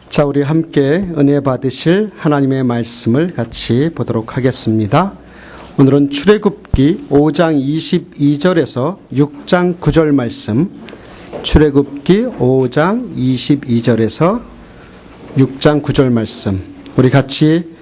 자, 우리 함께 은혜 받으실 하나님의 말씀을 같이 보도록 하겠습니다. 오늘은 출애굽기 5장 22절에서 6장 9절 말씀, 출애굽기 5장 22절에서 6장 9절 말씀, 우리 같이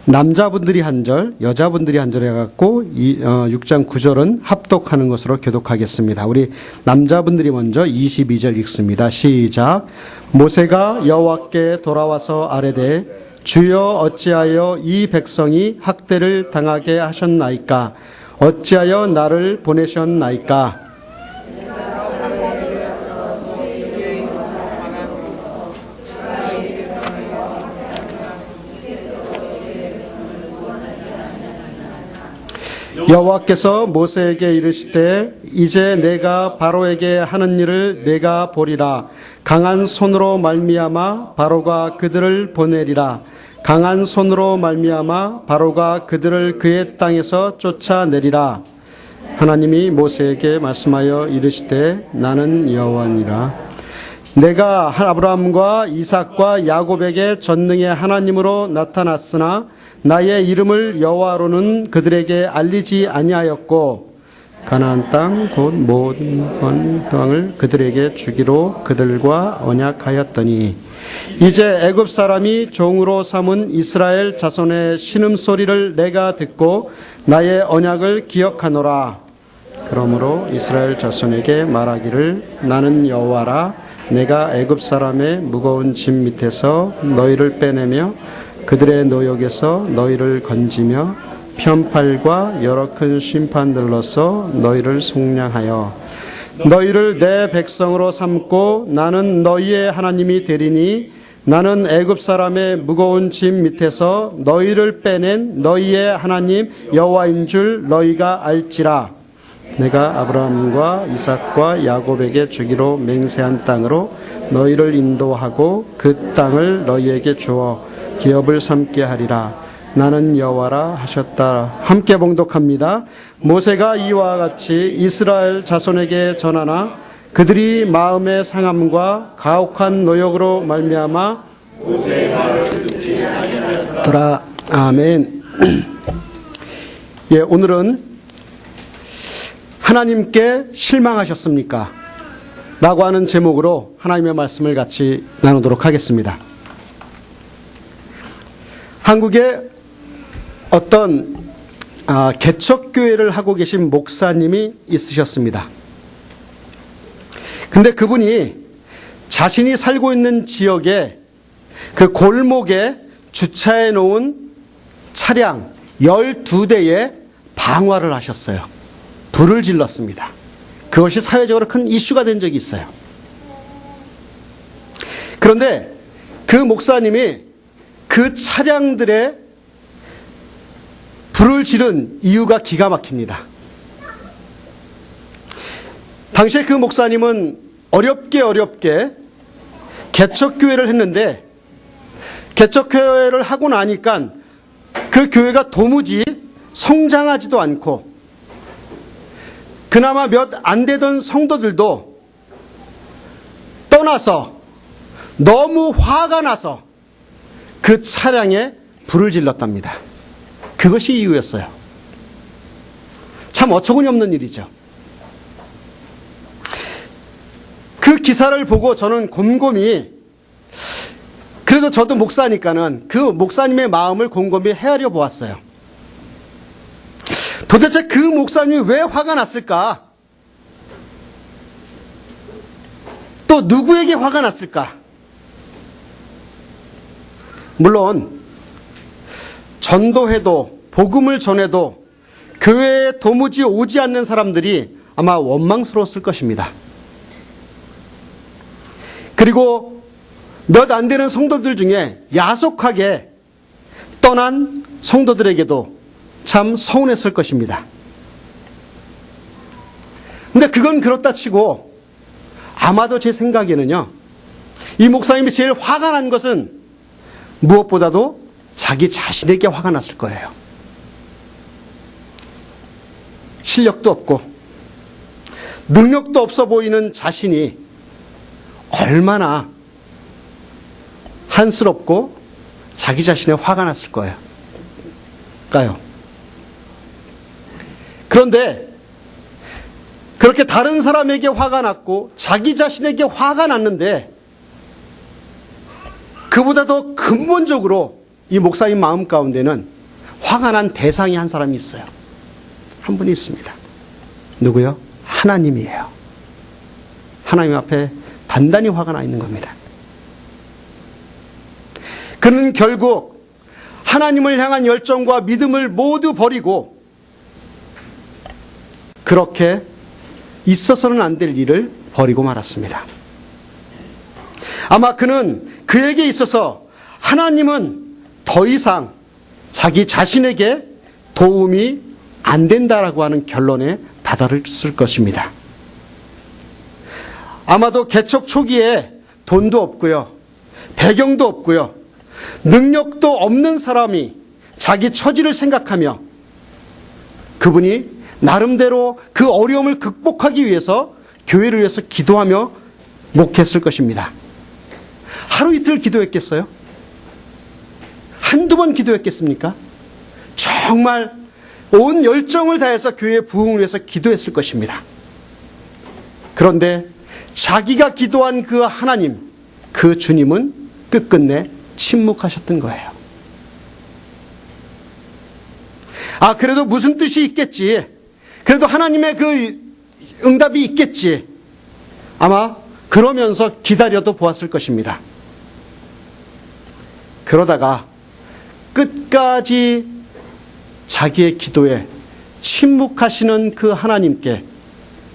남자분들이 한 절, 여자분들이 한 절 해갖고 6장 9절은 합독하는 것으로 교독하겠습니다. 우리 남자분들이 먼저 22절 읽습니다. 시작. 모세가 여호와께 돌아와서 아뢰되 주여 어찌하여 이 백성이 학대를 당하게 하셨나이까? 어찌하여 나를 보내셨나이까? 여호와께서 모세에게 이르시되 이제 내가 바로에게 하는 일을 내가 보리라. 강한 손으로 말미암아 바로가 그들을 보내리라. 강한 손으로 말미암아 바로가 그들을 그의 땅에서 쫓아내리라. 하나님이 모세에게 말씀하여 이르시되 나는 여호와니라. 내가 아브라함과 이삭과 야곱에게 전능의 하나님으로 나타났으나 나의 이름을 여호와로는 그들에게 알리지 아니하였고 가나안 땅 곧 모든 땅을 그들에게 주기로 그들과 언약하였더니 이제 애굽 사람이 종으로 삼은 이스라엘 자손의 신음소리를 내가 듣고 나의 언약을 기억하노라. 그러므로 이스라엘 자손에게 말하기를 나는 여호와라. 내가 애굽 사람의 무거운 짐 밑에서 너희를 빼내며 그들의 노역에서 너희를 건지며 편팔과 여러 큰 심판들로서 너희를 속량하여 너희를 내 백성으로 삼고 나는 너희의 하나님이 되리니 나는 애굽 사람의 무거운 짐 밑에서 너희를 빼낸 너희의 하나님 여호와인 줄 너희가 알지라. 내가 아브라함과 이삭과 야곱에게 주기로 맹세한 땅으로 너희를 인도하고 그 땅을 너희에게 주어 기업을 삼게 하리라. 나는 여호와라 하셨다. 함께 봉독합니다. 모세가 이와 같이 이스라엘 자손에게 전하나 그들이 마음의 상함과 가혹한 노역으로 말미암아 모세의 말을 듣지 아니하였더라. 아멘. 예, 오늘은 하나님께 실망하셨습니까? 라고 하는 제목으로 하나님의 말씀을 같이 나누도록 하겠습니다. 한국에 어떤 개척교회를 하고 계신 목사님이 있으셨습니다. 근데 그분이 자신이 살고 있는 지역에 그 골목에 주차해 놓은 차량 12대에 방화를 하셨어요. 불을 질렀습니다. 그것이 사회적으로 큰 이슈가 된 적이 있어요. 그런데 그 목사님이 그 차량들의 불을 지른 이유가 기가 막힙니다. 당시에 그 목사님은 어렵게 개척교회를 했는데 개척교회를 하고 나니까 그 교회가 도무지 성장하지도 않고 그나마 몇 안 되던 성도들도 떠나서 너무 화가 나서 그 차량에 불을 질렀답니다. 그것이 이유였어요. 참 어처구니 없는 일이죠. 그 기사를 보고 저는 곰곰이, 그래도 저도 목사니까는 그 목사님의 마음을 곰곰이 헤아려 보았어요. 도대체 그 목사님이 왜 화가 났을까? 또 누구에게 화가 났을까? 물론 전도해도 복음을 전해도 교회에 도무지 오지 않는 사람들이 아마 원망스러웠을 것입니다. 그리고 몇 안 되는 성도들 중에 야속하게 떠난 성도들에게도 참 서운했을 것입니다. 근데 그건 그렇다 치고 아마도 제 생각에는요, 이 목사님이 제일 화가 난 것은 무엇보다도 자기 자신에게 화가 났을 거예요. 실력도 없고 능력도 없어 보이는 자신이 얼마나 한스럽고 자기 자신의 화가 났을 거예요. 그런데 그렇게 다른 사람에게 화가 났고 자기 자신에게 화가 났는데 그보다 더 근본적으로 이 목사님 마음 가운데는 화가 난 대상이 한 사람이 있어요. 한 분이 있습니다. 누구요? 하나님이에요. 하나님 앞에 단단히 화가 나 있는 겁니다. 그는 결국 하나님을 향한 열정과 믿음을 모두 버리고 그렇게 있어서는 안 될 일을 버리고 말았습니다. 아마 그는 그에게 있어서 하나님은 더 이상 자기 자신에게 도움이 안 된다라고 하는 결론에 다다랐을 것입니다. 아마도 개척 초기에 돈도 없고요, 배경도 없고요, 능력도 없는 사람이 자기 처지를 생각하며 그분이 나름대로 그 어려움을 극복하기 위해서 교회를 위해서 기도하며 목했을 것입니다. 하루 이틀 기도했겠어요? 한두 번 기도했겠습니까? 정말 온 열정을 다해서 교회의 부흥을 위해서 기도했을 것입니다. 그런데 자기가 기도한 그 하나님, 그 주님은 끝끝내 침묵하셨던 거예요. 그래도 무슨 뜻이 있겠지. 그래도 하나님의 그 응답이 있겠지. 아마 그러면서 기다려도 보았을 것입니다. 그러다가 끝까지 자기의 기도에 침묵하시는 그 하나님께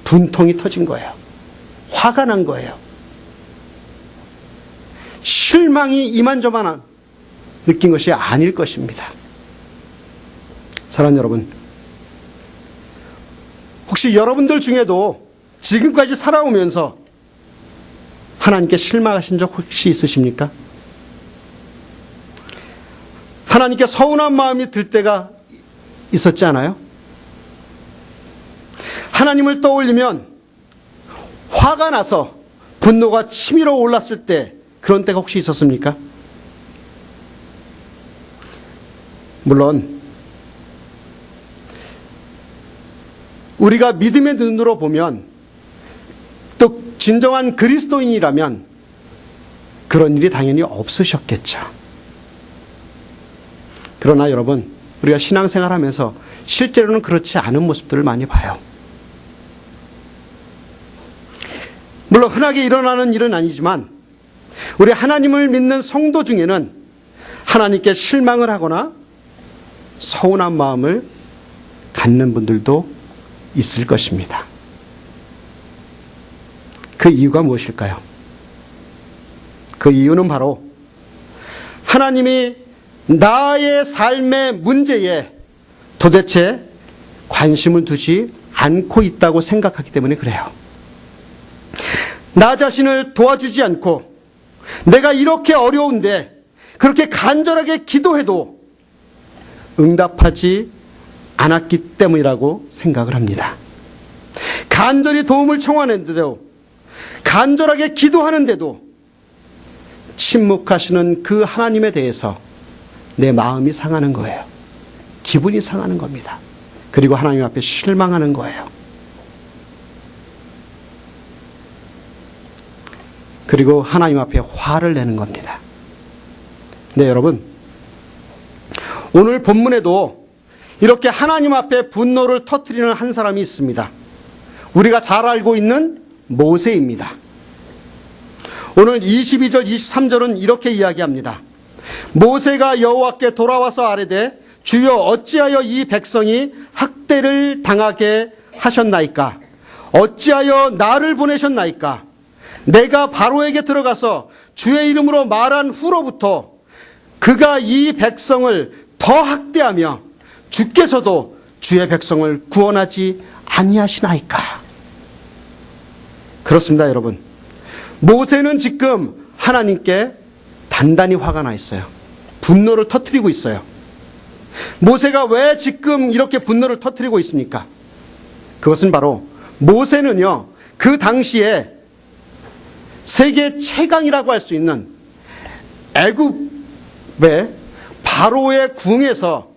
분통이 터진 거예요. 화가 난 거예요. 실망이 이만저만 느낀 것이 아닐 것입니다. 사랑하는 여러분, 혹시 여러분들 중에도 지금까지 살아오면서 하나님께 실망하신 적 혹시 있으십니까? 하나님께 서운한 마음이 들 때가 있었지 않아요? 하나님을 떠올리면 화가 나서 분노가 치밀어 올랐을 때 그런 때가 혹시 있었습니까? 물론 우리가 믿음의 눈으로 보면 또 진정한 그리스도인이라면 그런 일이 당연히 없으셨겠죠. 그러나 여러분, 우리가 신앙생활하면서 실제로는 그렇지 않은 모습들을 많이 봐요. 물론 흔하게 일어나는 일은 아니지만 우리 하나님을 믿는 성도 중에는 하나님께 실망을 하거나 서운한 마음을 갖는 분들도 있을 것입니다. 그 이유가 무엇일까요? 그 이유는 바로 하나님이 나의 삶의 문제에 도대체 관심을 두지 않고 있다고 생각하기 때문에 그래요. 나 자신을 도와주지 않고 내가 이렇게 어려운데 그렇게 간절하게 기도해도 응답하지 않았기 때문이라고 생각을 합니다. 간절히 도움을 청하는데도, 간절하게 기도하는데도 침묵하시는 그 하나님에 대해서 내 마음이 상하는 거예요. 기분이 상하는 겁니다. 그리고 하나님 앞에 실망하는 거예요. 그리고 하나님 앞에 화를 내는 겁니다. 네, 여러분, 오늘 본문에도 이렇게 하나님 앞에 분노를 터뜨리는 한 사람이 있습니다. 우리가 잘 알고 있는 모세입니다. 오늘 22절, 23절은 이렇게 이야기합니다. 모세가 여호와께 돌아와서 아뢰되 주여 어찌하여 이 백성이 학대를 당하게 하셨나이까? 어찌하여 나를 보내셨나이까? 내가 바로에게 들어가서 주의 이름으로 말한 후로부터 그가 이 백성을 더 학대하며 주께서도 주의 백성을 구원하지 아니하시나이까? 그렇습니다, 여러분. 모세는 지금 하나님께 단단히 화가 나 있어요. 분노를 터뜨리고 있어요. 모세가 왜 지금 이렇게 분노를 터뜨리고 있습니까? 그것은 바로 모세는요, 그 당시에 세계 최강이라고 할 수 있는 애굽의 바로의 궁에서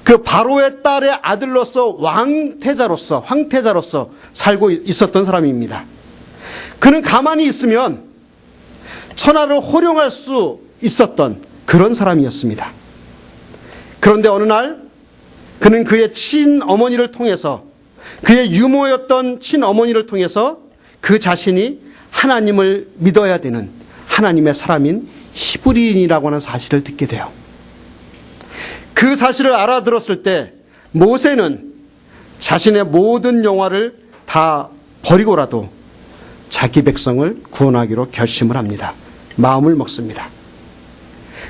그 바로의 딸의 아들로서 황태자로서 살고 있었던 사람입니다. 그는 가만히 있으면 천하를 호령할 수 있었던 그런 사람이었습니다. 그런데 어느 날 그는 그의 친어머니를 통해서, 그의 유모였던 친어머니를 통해서 그 자신이 하나님을 믿어야 되는 하나님의 사람인 히브리인이라고 하는 사실을 듣게 돼요. 그 사실을 알아들었을 때 모세는 자신의 모든 영화를 다 버리고라도 자기 백성을 구원하기로 결심을 합니다. 마음을 먹습니다.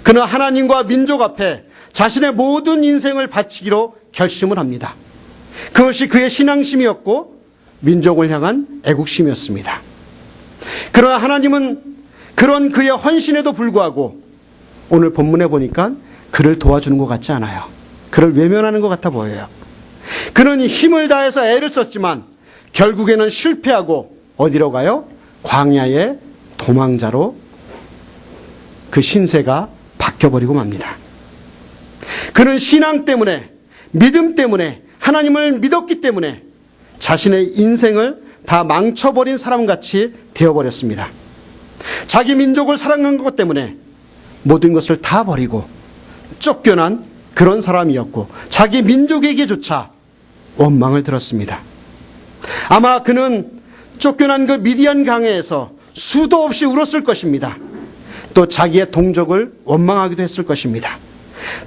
그는 하나님과 민족 앞에 자신의 모든 인생을 바치기로 결심을 합니다. 그것이 그의 신앙심이었고 민족을 향한 애국심이었습니다. 그러나 하나님은 그런 그의 헌신에도 불구하고 오늘 본문에 보니까 그를 도와주는 것 같지 않아요. 그를 외면하는 것 같아 보여요. 그는 힘을 다해서 애를 썼지만 결국에는 실패하고 어디로 가요? 광야의 도망자로 그 신세가 바뀌어버리고 맙니다. 그는 신앙 때문에, 믿음 때문에, 하나님을 믿었기 때문에 자신의 인생을 다 망쳐버린 사람같이 되어버렸습니다. 자기 민족을 사랑한 것 때문에 모든 것을 다 버리고 쫓겨난 그런 사람이었고 자기 민족에게조차 원망을 들었습니다. 아마 그는 쫓겨난 그 미디안 강에서 수도 없이 울었을 것입니다. 또 자기의 동족을 원망하기도 했을 것입니다.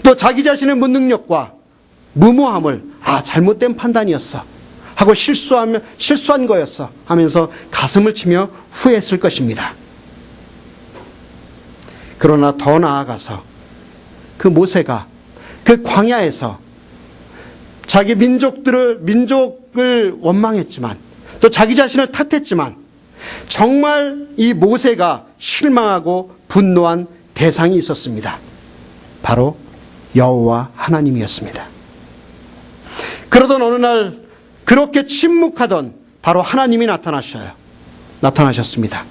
또 자기 자신의 무능력과 무모함을 잘못된 판단이었어 하고 실수한 거였어 하면서 가슴을 치며 후회했을 것입니다. 그러나 더 나아가서 그 모세가 그 광야에서 자기 민족을 원망했지만 또 자기 자신을 탓했지만 정말 이 모세가 실망하고 분노한 대상이 있었습니다. 바로 여호와 하나님이었습니다. 그러던 어느 날 그렇게 침묵하던 바로 하나님이 나타나셨습니다.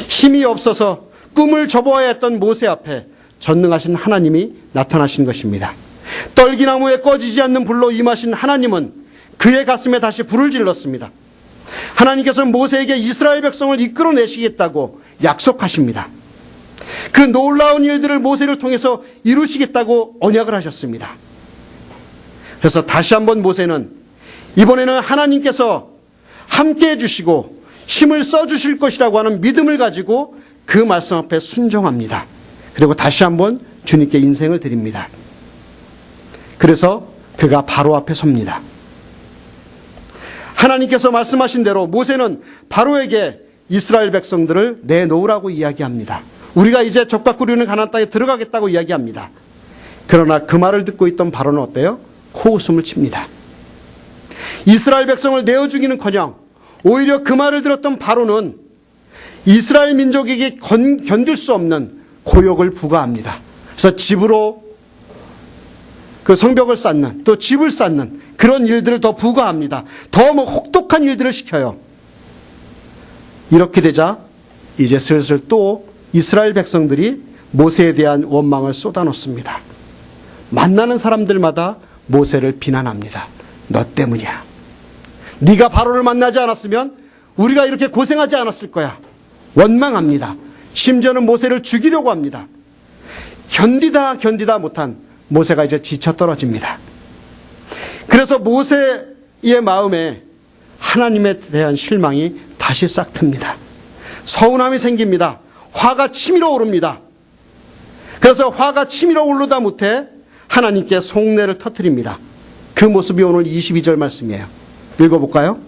힘이 없어서 꿈을 접어야 했던 모세 앞에 전능하신 하나님이 나타나신 것입니다. 떨기나무에 꺼지지 않는 불로 임하신 하나님은 그의 가슴에 다시 불을 질렀습니다. 하나님께서 모세에게 이스라엘 백성을 이끌어내시겠다고 약속하십니다. 그 놀라운 일들을 모세를 통해서 이루시겠다고 언약을 하셨습니다. 그래서 다시 한번 모세는 이번에는 하나님께서 함께해 주시고 힘을 써주실 것이라고 하는 믿음을 가지고 그 말씀 앞에 순종합니다. 그리고 다시 한번 주님께 인생을 드립니다. 그래서 그가 바로 앞에 섭니다. 하나님께서 말씀하신 대로 모세는 바로에게 이스라엘 백성들을 내놓으라고 이야기합니다. 우리가 이제 적과 꿀이는 가나안 땅에 들어가겠다고 이야기합니다. 그러나 그 말을 듣고 있던 바로는 어때요? 코웃음을 칩니다. 이스라엘 백성을 내어 주기는커녕 오히려 그 말을 들었던 바로는 이스라엘 민족에게 견딜 수 없는 고역을 부과합니다. 그래서 집으로 그 성벽을 쌓는, 또 집을 쌓는 그런 일들을 더 부과합니다. 더 혹독한 일들을 시켜요. 이렇게 되자 이제 슬슬 또 이스라엘 백성들이 모세에 대한 원망을 쏟아놓습니다. 만나는 사람들마다 모세를 비난합니다. 너 때문이야. 네가 바로를 만나지 않았으면 우리가 이렇게 고생하지 않았을 거야. 원망합니다. 심지어는 모세를 죽이려고 합니다. 견디다 못한 모세가 이제 지쳐 떨어집니다. 그래서 모세의 마음에 하나님에 대한 실망이 다시 싹 틉니다. 서운함이 생깁니다. 화가 치밀어 오릅니다. 그래서 화가 치밀어 오르다 못해 하나님께 속내를 터뜨립니다. 그 모습이 오늘 22절 말씀이에요. 읽어볼까요?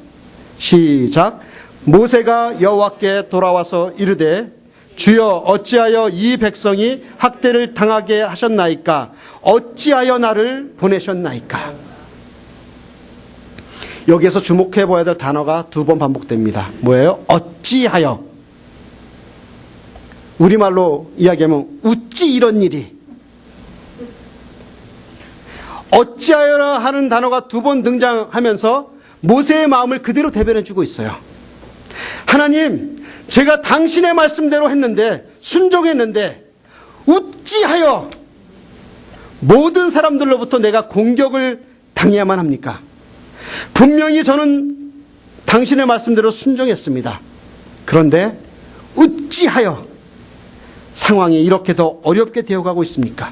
시작. 모세가 여호와께 돌아와서 이르되 주여 어찌하여 이 백성이 학대를 당하게 하셨나이까? 어찌하여 나를 보내셨나이까? 여기에서 주목해 봐야 될 단어가 두 번 반복됩니다. 뭐예요? 어찌하여. 우리말로 이야기하면 어찌 이런 일이. 어찌하여라 하는 단어가 두 번 등장하면서 모세의 마음을 그대로 대변해 주고 있어요. 하나님, 제가 당신의 말씀대로 했는데 순종했는데 어찌하여 모든 사람들로부터 내가 공격을 당해야만 합니까? 분명히 저는 당신의 말씀대로 순종했습니다. 그런데 어찌하여 상황이 이렇게 더 어렵게 되어가고 있습니까?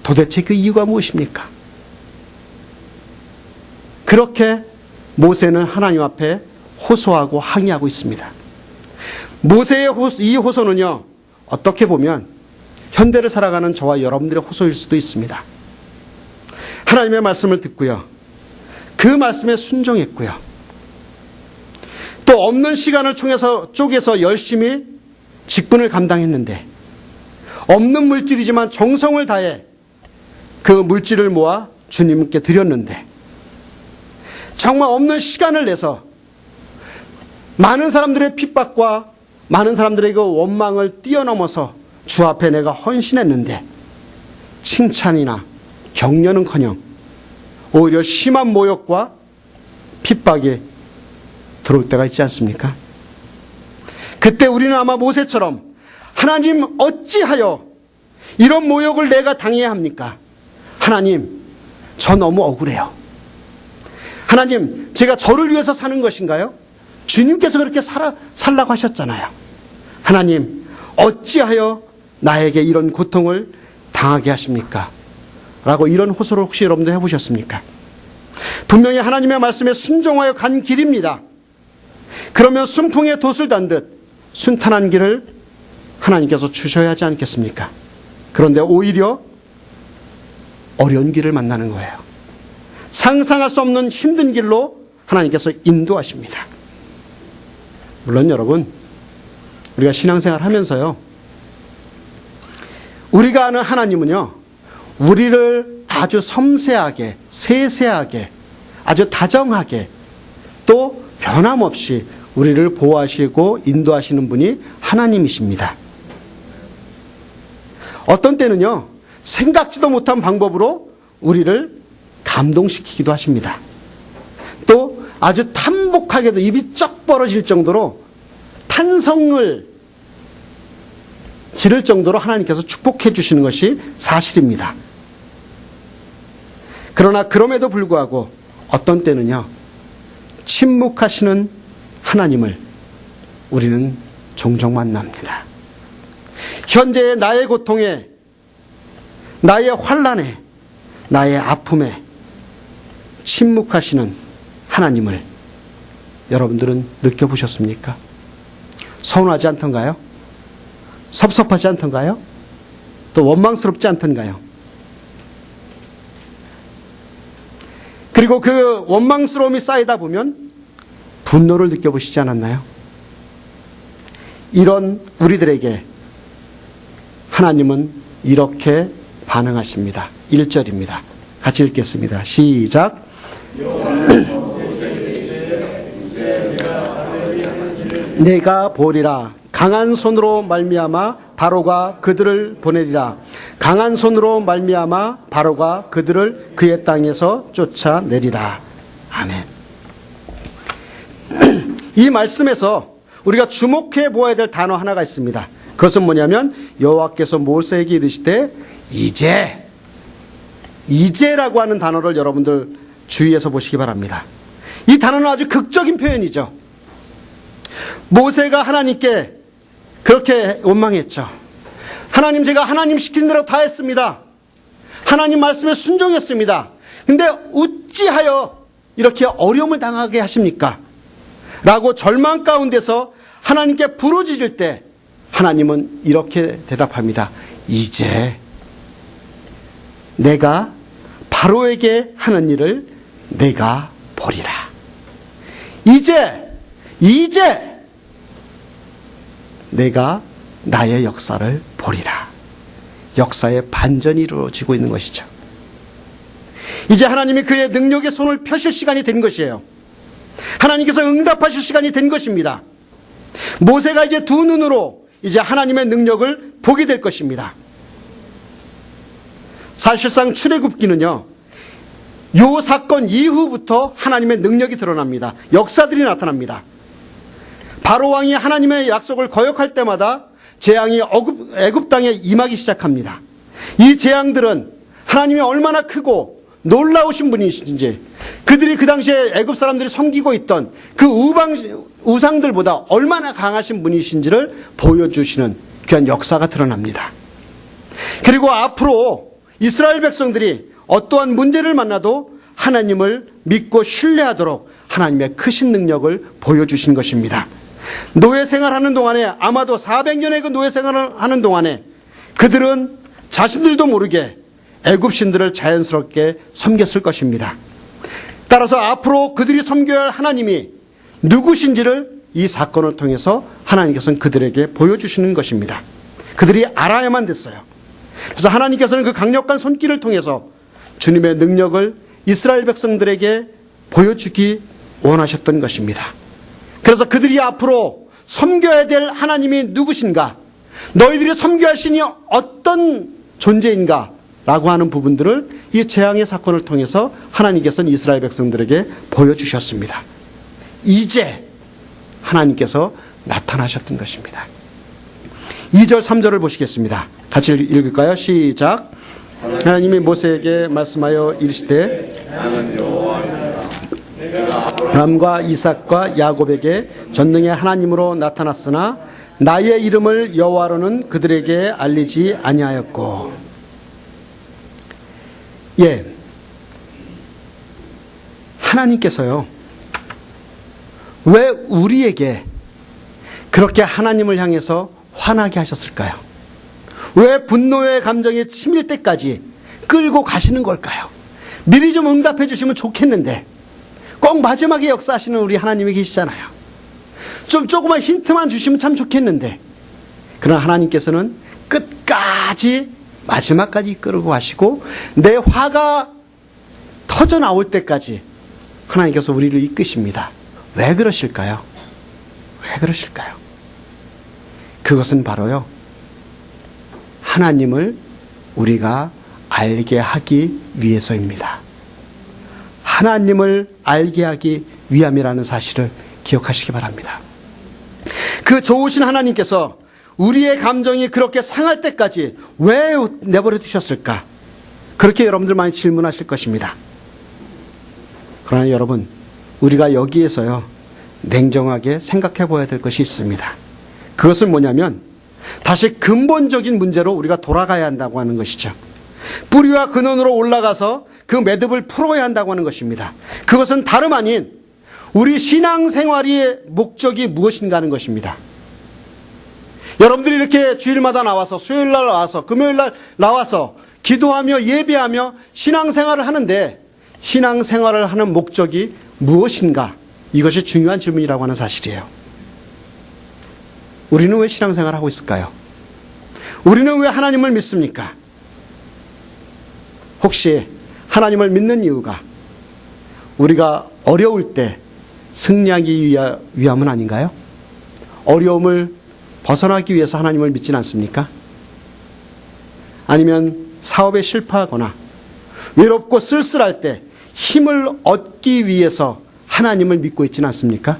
도대체 그 이유가 무엇입니까? 그렇게 모세는 하나님 앞에 호소하고 항의하고 있습니다. 모세의 이 호소는요, 어떻게 보면 현대를 살아가는 저와 여러분들의 호소일 수도 있습니다. 하나님의 말씀을 듣고요, 그 말씀에 순종했고요, 또 없는 시간을 쪼개서 열심히 직분을 감당했는데, 없는 물질이지만 정성을 다해 그 물질을 모아 주님께 드렸는데, 정말 없는 시간을 내서 많은 사람들의 핍박과 많은 사람들의 그 원망을 뛰어넘어서 주 앞에 내가 헌신했는데, 칭찬이나 격려는커녕 오히려 심한 모욕과 핍박이 들어올 때가 있지 않습니까? 그때 우리는 아마 모세처럼 하나님 어찌하여 이런 모욕을 내가 당해야 합니까? 하나님, 저 너무 억울해요. 하나님, 제가 저를 위해서 사는 것인가요? 주님께서 그렇게 살라고 하셨잖아요. 하나님, 어찌하여 나에게 이런 고통을 당하게 하십니까? 라고 이런 호소를 혹시 여러분도 해보셨습니까? 분명히 하나님의 말씀에 순종하여 간 길입니다. 그러면 순풍에 돛을 단 듯 순탄한 길을 하나님께서 주셔야 하지 않겠습니까? 그런데 오히려 어려운 길을 만나는 거예요. 상상할 수 없는 힘든 길로 하나님께서 인도하십니다. 물론 여러분, 우리가 신앙생활 하면서요, 우리가 아는 하나님은요, 우리를 아주 섬세하게, 세세하게, 아주 다정하게, 또 변함없이 우리를 보호하시고 인도하시는 분이 하나님이십니다. 어떤 때는요, 생각지도 못한 방법으로 우리를 감동시키기도 하십니다. 또 아주 탄복하게도 입이 쩍 벌어질 정도로 탄성을 지를 정도로 하나님께서 축복해 주시는 것이 사실입니다. 그러나 그럼에도 불구하고 어떤 때는요, 침묵하시는 하나님을 우리는 종종 만납니다. 현재의 나의 고통에, 나의 환난에, 나의 아픔에 침묵하시는 하나님을 여러분들은 느껴보셨습니까? 서운하지 않던가요? 섭섭하지 않던가요? 또 원망스럽지 않던가요? 그리고 그 원망스러움이 쌓이다 보면 분노를 느껴보시지 않았나요? 이런 우리들에게 하나님은 이렇게 반응하십니다. 1절입니다. 같이 읽겠습니다. 시작. 내가 보리라. 강한 손으로 말미암아 바로가 그들을 보내리라. 강한 손으로 말미암아 바로가 그들을 그의 땅에서 쫓아내리라. 아멘. 이 말씀에서 우리가 주목해 보아야 될 단어 하나가 있습니다. 그것은 뭐냐면 여호와께서 모세에게 이르시되 이제라고 하는 단어를 여러분들 주의해서 보시기 바랍니다. 이 단어는 아주 극적인 표현이죠. 모세가 하나님께 그렇게 원망했죠. 하나님, 제가 하나님 시킨 대로 다 했습니다. 하나님 말씀에 순종했습니다. 근데 어찌하여 이렇게 어려움을 당하게 하십니까? 라고 절망 가운데서 하나님께 부르짖을 때 하나님은 이렇게 대답합니다. 이제 내가 바로에게 하는 일을 내가 보리라. 이제 내가 나의 역사를 보리라. 역사의 반전이 이루어지고 있는 것이죠. 이제 하나님이 그의 능력의 손을 펴실 시간이 된 것이에요. 하나님께서 응답하실 시간이 된 것입니다. 모세가 이제 두 눈으로 이제 하나님의 능력을 보게 될 것입니다. 사실상 출애굽기는요, 요 사건 이후부터 하나님의 능력이 드러납니다. 역사들이 나타납니다. 바로 왕이 하나님의 약속을 거역할 때마다 재앙이 애굽 땅에 임하기 시작합니다. 이 재앙들은 하나님이 얼마나 크고 놀라우신 분이신지, 그들이 그 당시에 애굽 사람들이 섬기고 있던 그 우상들보다 얼마나 강하신 분이신지를 보여주시는 귀한 역사가 드러납니다. 그리고 앞으로 이스라엘 백성들이 어떠한 문제를 만나도 하나님을 믿고 신뢰하도록 하나님의 크신 능력을 보여주신 것입니다. 노예 생활하는 동안에, 아마도 400년의 그 노예 생활을 하는 동안에 그들은 자신들도 모르게 애굽 신들을 자연스럽게 섬겼을 것입니다. 따라서 앞으로 그들이 섬겨야 할 하나님이 누구신지를 이 사건을 통해서 하나님께서는 그들에게 보여주시는 것입니다. 그들이 알아야만 됐어요. 그래서 하나님께서는 그 강력한 손길을 통해서 주님의 능력을 이스라엘 백성들에게 보여주기 원하셨던 것입니다. 그래서 그들이 앞으로 섬겨야 될 하나님이 누구신가, 너희들이 섬겨야 할 신이 어떤 존재인가 라고 하는 부분들을 이 재앙의 사건을 통해서 하나님께서는 이스라엘 백성들에게 보여주셨습니다. 이제 하나님께서 나타나셨던 것입니다. 2절 3절을 보시겠습니다. 같이 읽을까요? 시작. 하나님이 모세에게 말씀하여 이르시되 아브라함과 이삭과 야곱에게 전능의 하나님으로 나타났으나 나의 이름을 여호와로는 그들에게 알리지 아니하였고. 예, 하나님께서요, 왜 우리에게 그렇게 하나님을 향해서 화나게 하셨을까요? 왜 분노의 감정이 치밀 때까지 끌고 가시는 걸까요? 미리 좀 응답해 주시면 좋겠는데 꼭 마지막에 역사하시는 우리 하나님이 계시잖아요. 좀 조그만 힌트만 주시면 참 좋겠는데, 그러나 하나님께서는 끝까지 마지막까지 이끌고 가시고 내 화가 터져 나올 때까지 하나님께서 우리를 이끄십니다. 왜 그러실까요? 왜 그러실까요? 그것은 바로요, 하나님을 우리가 알게 하기 위해서입니다. 하나님을 알게 하기 위함이라는 사실을 기억하시기 바랍니다. 그 좋으신 하나님께서 우리의 감정이 그렇게 상할 때까지 왜 내버려 두셨을까? 그렇게 여러분들 많이 질문하실 것입니다. 그러나 여러분, 우리가 여기에서요, 냉정하게 생각해 보아야 될 것이 있습니다. 그것은 뭐냐면 다시 근본적인 문제로 우리가 돌아가야 한다고 하는 것이죠. 뿌리와 근원으로 올라가서 그 매듭을 풀어야 한다고 하는 것입니다. 그것은 다름 아닌 우리 신앙생활의 목적이 무엇인가 하는 것입니다. 여러분들이 이렇게 주일마다 나와서, 수요일날 나와서, 금요일날 나와서 기도하며 예배하며 신앙생활을 하는데 신앙생활을 하는 목적이 무엇인가? 이것이 중요한 질문이라고 하는 사실이에요. 우리는 왜 신앙생활을 하고 있을까요? 우리는 왜 하나님을 믿습니까? 혹시 하나님을 믿는 이유가 우리가 어려울 때 승리하기 위함은 아닌가요? 어려움을 벗어나기 위해서 하나님을 믿지는 않습니까? 아니면 사업에 실패하거나 외롭고 쓸쓸할 때 힘을 얻기 위해서 하나님을 믿고 있지는 않습니까?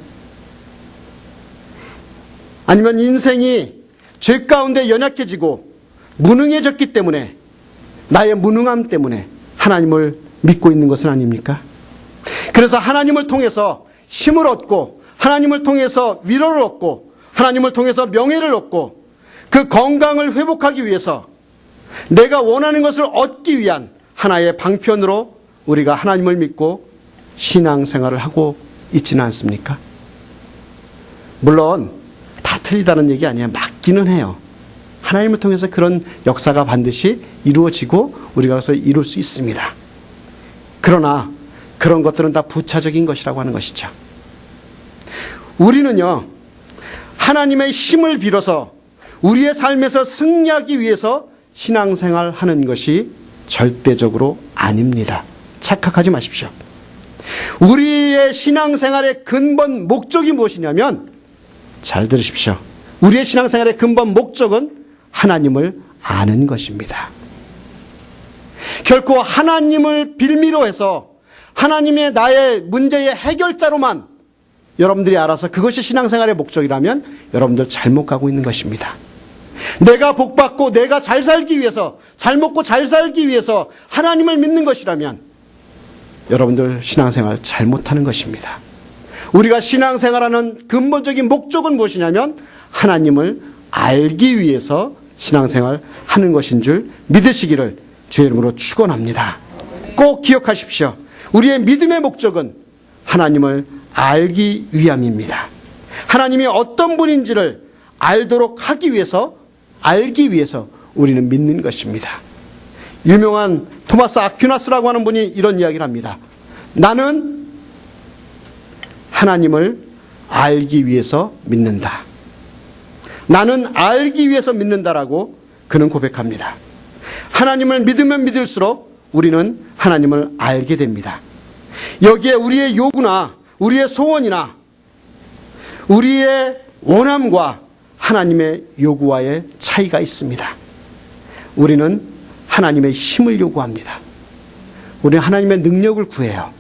아니면 인생이 죄 가운데 연약해지고 무능해졌기 때문에, 나의 무능함 때문에 하나님을 믿고 있는 것은 아닙니까? 그래서 하나님을 통해서 힘을 얻고, 하나님을 통해서 위로를 얻고, 하나님을 통해서 명예를 얻고, 그 건강을 회복하기 위해서 내가 원하는 것을 얻기 위한 하나의 방편으로 우리가 하나님을 믿고 신앙생활을 하고 있지는 않습니까? 물론 다 틀리다는 얘기 아니에요. 맞기는 해요. 하나님을 통해서 그런 역사가 반드시 이루어지고 우리가 그래서 이룰 수 있습니다. 그러나 그런 것들은 다 부차적인 것이라고 하는 것이죠. 우리는요, 하나님의 힘을 빌어서 우리의 삶에서 승리하기 위해서 신앙생활 하는 것이 절대적으로 아닙니다. 착각하지 마십시오. 우리의 신앙생활의 근본 목적이 무엇이냐면, 잘 들으십시오. 우리의 신앙생활의 근본 목적은 하나님을 아는 것입니다. 결코 하나님을 빌미로 해서 하나님의 나의 문제의 해결자로만 여러분들이 알아서 그것이 신앙생활의 목적이라면 여러분들 잘못 가고 있는 것입니다. 내가 복받고 내가 잘 살기 위해서, 잘 먹고 잘 살기 위해서 하나님을 믿는 것이라면 여러분들 신앙생활 잘못하는 것입니다. 우리가 신앙생활하는 근본적인 목적은 무엇이냐면 하나님을 알기 위해서 신앙생활 하는 것인 줄 믿으시기를 주의 이름으로 축원합니다. 꼭 기억하십시오. 우리의 믿음의 목적은 하나님을 알기 위함입니다. 하나님이 어떤 분인지를 알도록 하기 위해서, 알기 위해서 우리는 믿는 것입니다. 유명한 토마스 아퀴나스라고 하는 분이 이런 이야기를 합니다. 나는 하나님을 알기 위해서 믿는다. 나는 알기 위해서 믿는다라고 그는 고백합니다. 하나님을 믿으면 믿을수록 우리는 하나님을 알게 됩니다. 여기에 우리의 요구나 우리의 소원이나 우리의 원함과 하나님의 요구와의 차이가 있습니다. 우리는 하나님의 힘을 요구합니다. 우리는 하나님의 능력을 구해요.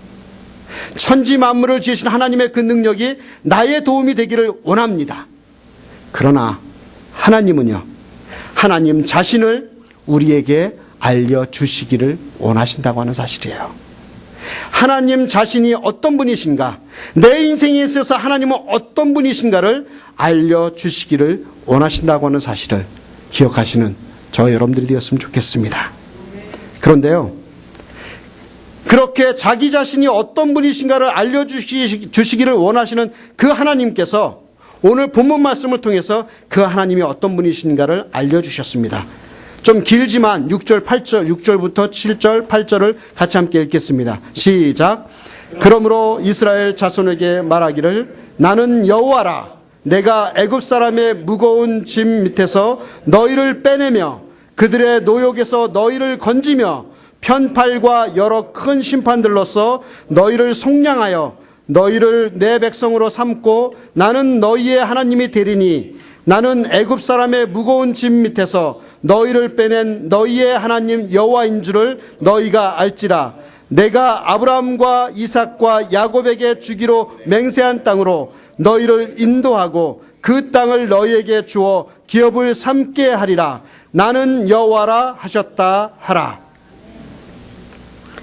천지 만물을 지으신 하나님의 그 능력이 나의 도움이 되기를 원합니다. 그러나 하나님은요, 하나님 자신을 우리에게 알려주시기를 원하신다고 하는 사실이에요. 하나님 자신이 어떤 분이신가, 내 인생에 있어서 하나님은 어떤 분이신가를 알려주시기를 원하신다고 하는 사실을 기억하시는 저 여러분들이 되었으면 좋겠습니다. 그런데요, 그렇게 자기 자신이 어떤 분이신가를 알려주시기를 원하시는 그 하나님께서 오늘 본문 말씀을 통해서 그 하나님이 어떤 분이신가를 알려주셨습니다. 좀 길지만 6절, 8절, 6절부터 7절, 8절을 같이 함께 읽겠습니다. 시작. 그러므로 이스라엘 자손에게 말하기를 나는 여호와라. 내가 애굽 사람의 무거운 짐 밑에서 너희를 빼내며 그들의 노역에서 너희를 건지며 편팔과 여러 큰 심판들로서 너희를 속량하여 너희를 내 백성으로 삼고 나는 너희의 하나님이 되리니 나는 애굽 사람의 무거운 짐 밑에서 너희를 빼낸 너희의 하나님 여호와인 줄을 너희가 알지라. 내가 아브라함과 이삭과 야곱에게 주기로 맹세한 땅으로 너희를 인도하고 그 땅을 너희에게 주어 기업을 삼게 하리라. 나는 여호와라 하셨다 하라.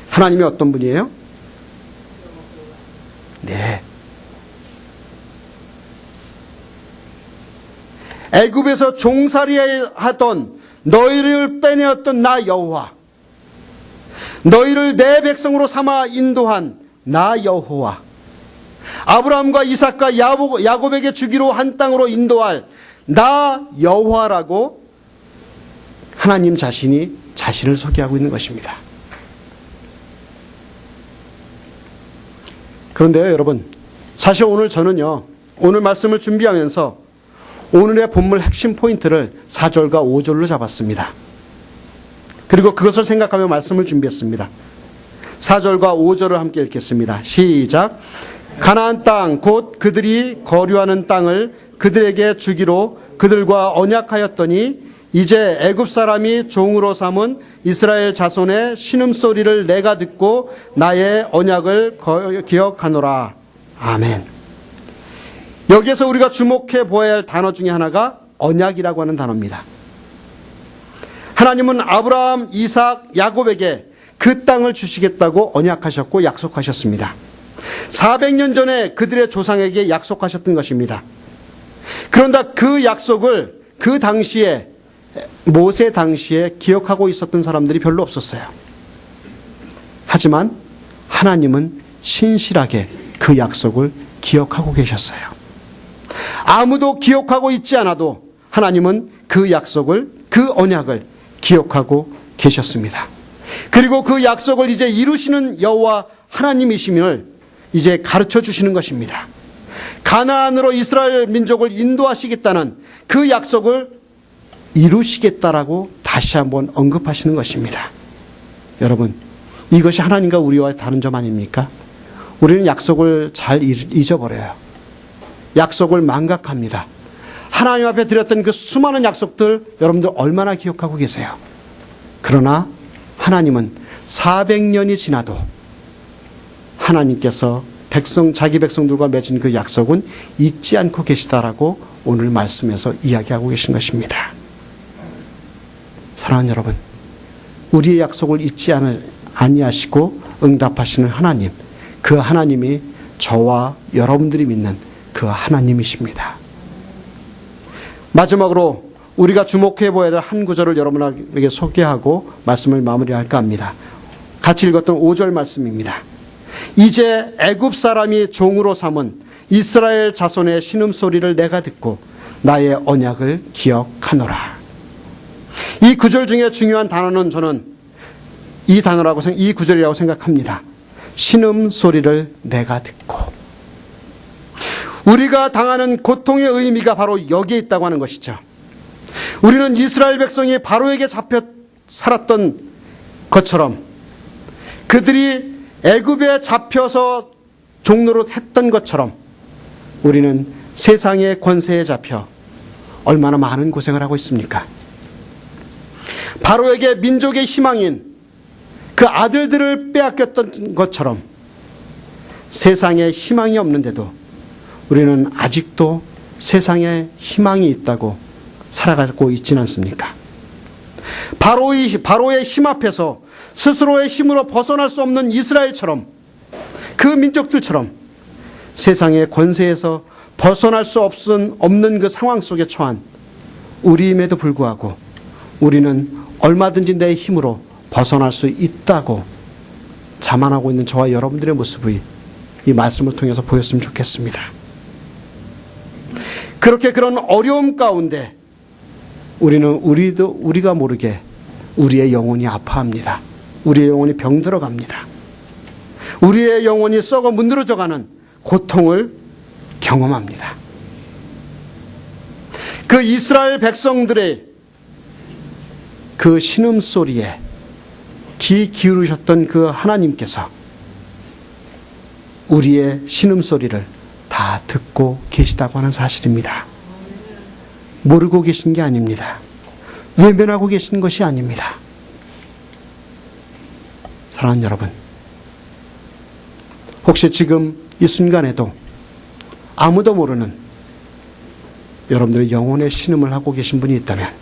하나님이 어떤 분이에요? 네. 애굽에서 종살이하던 너희를 빼내었던 나 여호와, 너희를 내 백성으로 삼아 인도한 나 여호와, 아브라함과 이삭과 야곱에게 주기로 한 땅으로 인도할 나 여호와라고 하나님 자신이 자신을 소개하고 있는 것입니다. 그런데요, 여러분, 사실 오늘 저는요, 오늘 말씀을 준비하면서 오늘의 본문 핵심 포인트를 4절과 5절로 잡았습니다. 그리고 그것을 생각하며 말씀을 준비했습니다. 4절과 5절을 함께 읽겠습니다. 시작. 가나안 땅 곧 그들이 거류하는 땅을 그들에게 주기로 그들과 언약하였더니 이제 애굽 사람이 종으로 삼은 이스라엘 자손의 신음소리를 내가 듣고 나의 언약을 기억하노라. 아멘. 여기에서 우리가 주목해 보아야 할 단어 중에 하나가 언약이라고 하는 단어입니다. 하나님은 아브라함, 이삭, 야곱에게 그 땅을 주시겠다고 언약하셨고 약속하셨습니다. 400년 전에 그들의 조상에게 약속하셨던 것입니다. 그런데 그 약속을 그 당시에 모세 당시에 기억하고 있었던 사람들이 별로 없었어요. 하지만 하나님은 신실하게 그 약속을 기억하고 계셨어요. 아무도 기억하고 있지 않아도 하나님은 그 약속을, 그 언약을 기억하고 계셨습니다. 그리고 그 약속을 이제 이루시는 여호와 하나님이심을 이제 가르쳐 주시는 것입니다. 가나안으로 이스라엘 민족을 인도하시겠다는 그 약속을 이루시겠다라고 다시 한번 언급하시는 것입니다. 여러분, 이것이 하나님과 우리와의 다른 점 아닙니까? 우리는 약속을 잘 잊어버려요. 약속을 망각합니다. 하나님 앞에 드렸던 그 수많은 약속들 여러분들 얼마나 기억하고 계세요? 그러나 하나님은 400년이 지나도 하나님께서 자기 백성들과 맺은 그 약속은 잊지 않고 계시다라고 오늘 말씀에서 이야기하고 계신 것입니다. 사랑하는 여러분, 우리의 약속을 잊지 아니하시고 응답하시는 하나님, 그 하나님이 저와 여러분들이 믿는 그 하나님이십니다. 마지막으로 우리가 주목해 보아야 될 한 구절을 여러분에게 소개하고 말씀을 마무리할까 합니다. 같이 읽었던 5절 말씀입니다. 이제 애굽 사람이 종으로 삼은 이스라엘 자손의 신음소리를 내가 듣고 나의 언약을 기억하노라. 이 구절 중에 중요한 단어는 저는 이 구절이라고 생각합니다. 신음소리를 내가 듣고. 우리가 당하는 고통의 의미가 바로 여기에 있다고 하는 것이죠. 우리는 이스라엘 백성이 바로에게 잡혀 살았던 것처럼, 그들이 애굽에 잡혀서 종노릇 했던 것처럼 우리는 세상의 권세에 잡혀 얼마나 많은 고생을 하고 있습니까? 바로에게 민족의 희망인 그 아들들을 빼앗겼던 것처럼 세상에 희망이 없는데도 우리는 아직도 세상에 희망이 있다고 살아가고 있지는 않습니까? 바로의 힘 앞에서 스스로의 힘으로 벗어날 수 없는 이스라엘처럼, 그 민족들처럼 세상의 권세에서 벗어날 수 없는 그 상황 속에 처한 우리임에도 불구하고 우리는 얼마든지 내 힘으로 벗어날 수 있다고 자만하고 있는 저와 여러분들의 모습이 이 말씀을 통해서 보였으면 좋겠습니다. 그렇게 그런 어려움 가운데 우리가 모르게 우리의 영혼이 아파합니다. 우리의 영혼이 병들어갑니다. 우리의 영혼이 썩어 문드러져가는 고통을 경험합니다. 그 이스라엘 백성들의 그 신음소리에 귀 기울이셨던 그 하나님께서 우리의 신음소리를 다 듣고 계시다고 하는 사실입니다. 모르고 계신 게 아닙니다. 외면하고 계신 것이 아닙니다. 사랑하는 여러분, 혹시 지금 이 순간에도 아무도 모르는 여러분들의 영혼의 신음을 하고 계신 분이 있다면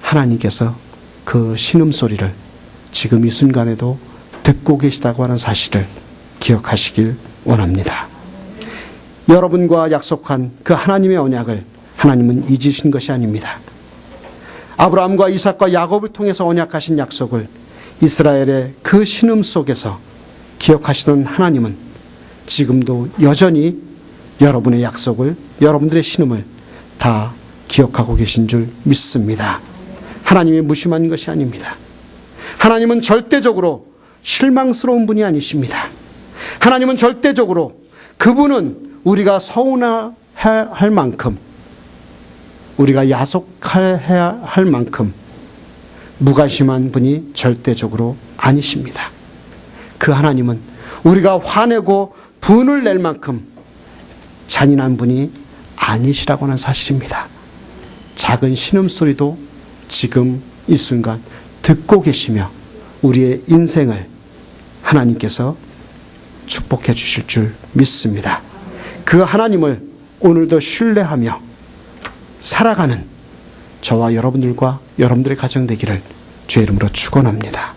하나님께서 그 신음소리를 지금 이 순간에도 듣고 계시다고 하는 사실을 기억하시길 원합니다. 여러분과 약속한 그 하나님의 언약을 하나님은 잊으신 것이 아닙니다. 아브라함과 이삭과 야곱을 통해서 언약하신 약속을 이스라엘의 그 신음 속에서 기억하시던 하나님은 지금도 여전히 여러분의 약속을, 여러분들의 신음을 다 기억하고 계신 줄 믿습니다. 하나님이 무심한 것이 아닙니다. 하나님은 절대적으로 실망스러운 분이 아니십니다. 하나님은 절대적으로 그분은 우리가 서운할 만큼, 우리가 야속해야 할 만큼 무관심한 분이 절대적으로 아니십니다. 그 하나님은 우리가 화내고 분을 낼 만큼 잔인한 분이 아니시라고 하는 사실입니다. 작은 신음소리도 지금 이 순간 듣고 계시며 우리의 인생을 하나님께서 축복해 주실 줄 믿습니다. 그 하나님을 오늘도 신뢰하며 살아가는 저와 여러분들과 여러분들의 가정 되기를 주의 이름으로 축원합니다.